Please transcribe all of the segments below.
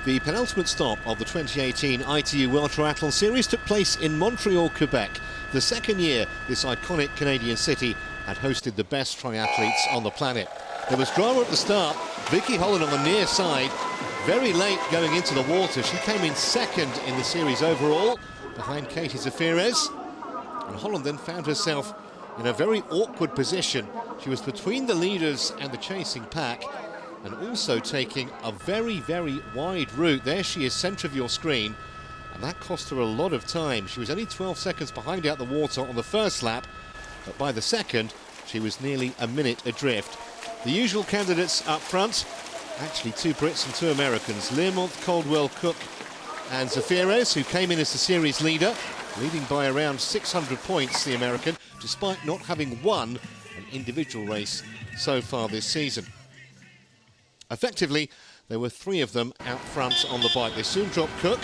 The penultimate stop of the 2018 ITU World Triathlon Series took place in Montreal, Quebec. The second year this iconic Canadian city had hosted the best triathletes on the planet. There was drama at the start. Vicky, Holland on the near side, very late going into the water. She came in second in the series overall, behind Katie Zaferes. And Holland then found herself in a very awkward position. She was between the leaders and the chasing pack, and also taking a very, very wide route. There she is, centre of your screen, and that cost her a lot of time. She was only 12 seconds behind out the water on the first lap, but by the second, she was nearly a minute adrift. The usual candidates up front, actually two Brits and two Americans, Learmonth, Caldwell, Cook and Zaferes, who came in as the series leader, leading by around 600 points, the American, despite not having won an individual race so far this season. Effectively, there were three of them out front on the bike. They soon dropped Cook,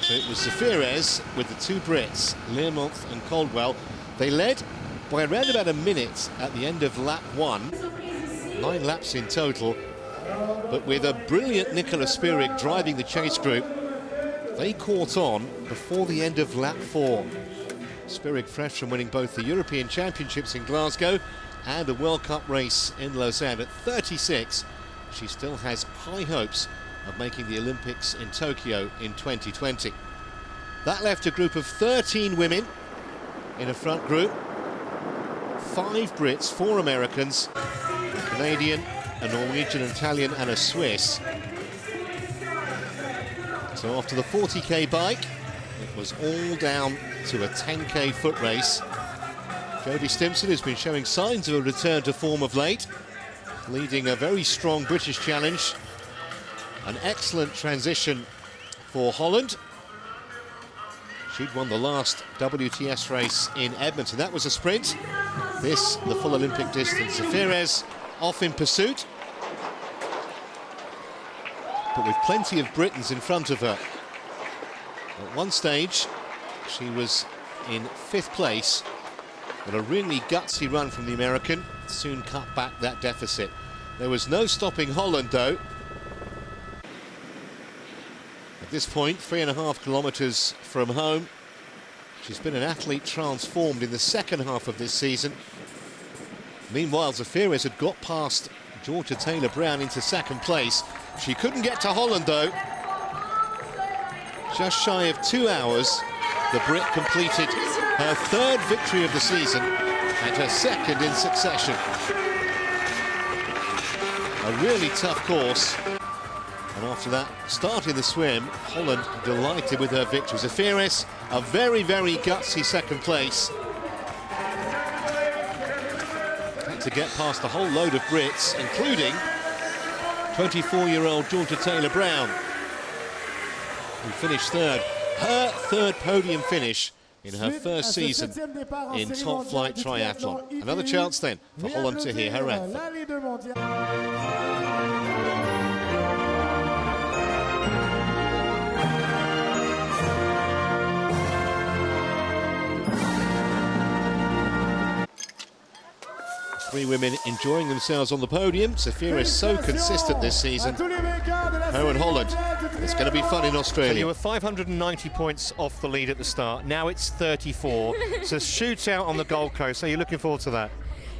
so it was Zaferes with the two Brits, Learmonth and Caldwell. They led by around about a minute at the end of lap 1, 9 laps in total, but with a brilliant Nicola Spirig driving the chase group, they caught on before the end of lap 4. Spirig fresh from winning both the European Championships in Glasgow and a World Cup race in Lausanne. At 36, she still has high hopes of making the Olympics in Tokyo in 2020. That left a group of 13 women in a front group. 5 Brits, 4 Americans, a Canadian, a Norwegian, an Italian and a Swiss. So after the 40k bike, it was all down to a 10k foot race. Jodie Stimpson has been showing signs of a return to form of late, leading a very strong British challenge. An excellent transition for Holland. She'd won the last WTS race in Edmonton. That was a sprint. This, the full Olympic distance. Zaferes off in pursuit, but with plenty of Britons in front of her. At one stage, she was in 5th place, but a really gutsy run from the American soon cut back that deficit. There was no stopping Holland, though. At this point, 3.5 kilometres from home. She's been an athlete transformed in the second half of this season. Meanwhile, Zaferes had got past Georgia Taylor-Brown into 2nd place. She couldn't get to Holland, though. Just shy of 2 hours, the Brit completed her 3rd victory of the season and her 2nd in succession. A really tough course. And after that, starting the swim, Holland delighted with her victory. Zaferes, a very, very gutsy 2nd place. Had to get past a whole load of Brits, including 24-year-old Georgia Taylor-Brown, who finished 3rd. Her 3rd podium finish in her 1st season in top flight triathlon. Another chance then for Holland to hear her anthem. 3 women enjoying themselves on the podium. Zaferes so consistent this season. Her and Holland. It's going to be fun in Australia. So you were 590 points off the lead at the start. Now it's 34. So shootout on the Gold Coast. So you're looking forward to that?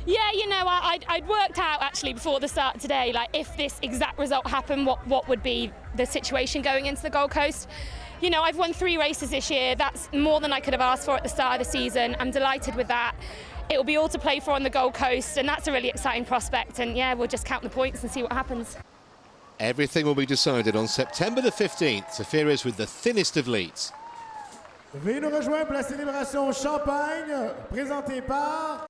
Yeah, you know, I'd worked out actually before the start today, like if this exact result happened, what would be the situation going into the Gold Coast. You know, I've won 3 races this year. That's more than I could have asked for at the start of the season. I'm delighted with that. It will be all to play for on the Gold Coast, and that's a really exciting prospect. And yeah, we'll just count the points and see what happens. Everything will be decided on September the 15th. Zaferes with the thinnest of leads. Veuillez nous rejoindre pour la célébration champagne présentée par